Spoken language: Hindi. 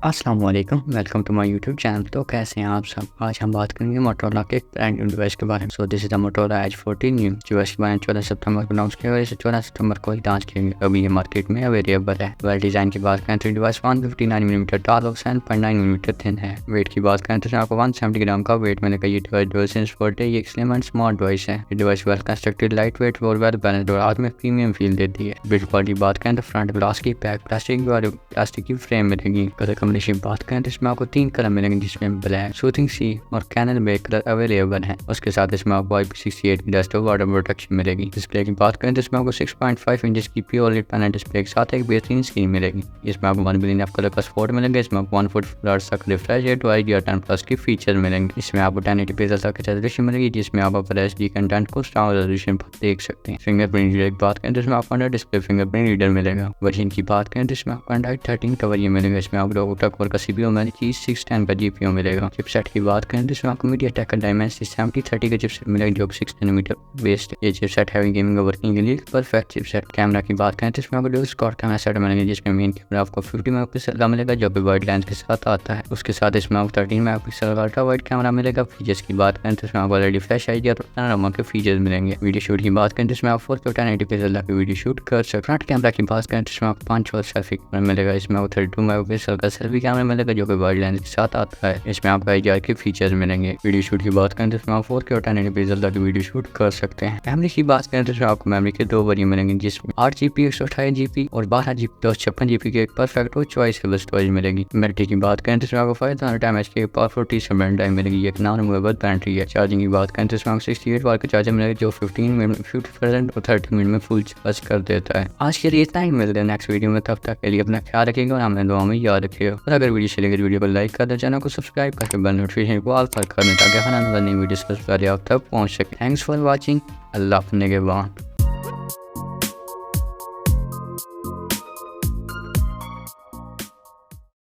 अस्सलाम वालेकुम, welcome to my YouTube channel. तो कैसे हैं आप सब? आज हम बात करेंगे मोटोरोला के एक ब्रांड न्यू डिवाइस के बारे में। So this is the Motorola Edge 14 new device के बारे में 14 सितंबर को लॉन्च किया गया। इसे 14 सितंबर को ही लॉन्च किया गया। अभी ये मार्केट में अवेलेबल है। वेल डिजाइन की बात करें तो डिवाइस 159 मिलीमीटर टॉल और 7.9 मिलीमीटर थिन है। वेट की बात करें तो आपको 170 ग्राम का वेट मिलेगा। ये डिवाइस डुअल सेंस सपोर्ट है। ये एक स्लिम एंड स्मार्ट डिवाइस है। ये device well constructed, light weight और वेल बैलेंस्ड और हाथ में प्रीमियम फील देती है। बिल्ड क्वालिटी बात करें तो फ्रंट ग्लास की पैक प्लास्टिक की फ्रेम मिलेगी। कलर कॉम्बिनेशन बात करें तो इसमें आपको 3 कलर मिलेंगे, जिसमें ब्लैक, सूथिंग सी और कैनल ब्लैक कलर अवेलेबल है। उसके साथ इसमें आपको IP68 की डस्ट और वाटर प्रोटेक्शन मिलेगी। डिस्प्ले की बात करें तो इसमें आपको 6.5 इंच की प्योर पैनल डिस्प्ले के साथ एक बेहतरीन स्क्रीन मिलेगी। इसमें आपको 1 बिलियन एफ कलर का सपोर्ट मिलेंगे। इसमें आपको 1 फुट फ्लैश तक रिफ्रेश रेट और IDR10+ के फीचर मिलेंगे। इसमें आपको 1080p तक रेजोल्यूशन मिलेगी, जिसमें आप अपने HD कंटेंट को स्ट्रॉन्ग रेजोल्यूशन पर देख सकते हैं। फिंगरप्रिंट रीडर की बात करें तो इसमें आपको अंडर डिस्प्ले फिंगरप्रिंट रीडर मिलेगा। वर्जन की बात करें तो इसमें आपको एंड्रॉइड 13 का वर्जन मिलेगा। इसमें आपको ऑक्टा कोर का CPU मिलेगी, 610 का GPU मिलेगा। चिपसेट की बात करें तो इसमें आपको मीडियाटेक का डायमेंसिटी 7030 का चिपसेट मिलेगा, जो 6 नैनोमीटर बेस्ड। ये चिपसेट हैवी गेमिंग और वर्किंग के लिए परफेक्ट चिपसेट। कैमरा की बात करें तो इसमें आपको डुअल स्क्वाड कैमरा सेट मिलेंगे, जिसमें मेन कैमरा आपको 50 मेगापिक्सल का मिलेगा, जो कि वाइड लेंस के साथ आता है। उसके साथ इसमें आपको 13 मेगापिक्सल का अल्ट्रा वाइड कैमरा मिलेगा। फीचर्स की बात करें तो इसमें आपको LED फ्लैश आईडी और पैनोरामा के फीचर्स मिलेंगे। वीडियो शूट की बात करें तो इसमें आप 4K 1080p तक वीडियो शूट कर सकते हैं। फ्रंट कैमरा की बात करें तो इसमें आपको 5 वाट सेल्फी कैमरा मिलेगा। इसमें आपको 32 मेगापिक्सल का सेल्फी कैमरा मिलेगा, जो कि वाइड लेंस के साथ आता है। इसमें आपको IDR के फीचर्स मिलेंगे। वीडियो शूट की बात करें तो इसमें आप 4K 1080p तक वीडियो शूट कर सकते हैं। मेमोरी की बात करें तो इसमें आपको मेमोरी के 2 वेरिएंट मिलेंगे, जिसमें 8GB 128GB और 12GB 256GB के एक परफेक्ट और चॉइसेबल स्टोरेज मिलेगी। बैटरी की बात करें तो इसमें आपको 5000 mAh की पावरफुल टी टाइम मिलेगी। एक नॉन रिमूवेबल बैटरी है। चार्जिंग की बात करें तो इसमें आपको 68 वाट का चार्जर मिलेगा, जो 15 मिनट में 50% और 30 मिनट में फुल चार्ज कर देता है। आज के लिए इतना ही, मिलते हैं नेक्स्ट वीडियो में। तब तक के लिए अपना ख्याल रखिएगा और हमें दुआ में याद रखिएगा। और अगर वीडियो चलेगी तो वीडियो को लाइक कर दे, चैनल को सब्सक्राइब करके बेल नोटिफिकेशन को ऑल पर कर दें, ताकि हर आने वाली वीडियो सबसे पहले आप तक पहुंच सके। Thanks for watching. अल्लाह हाफ़िज़।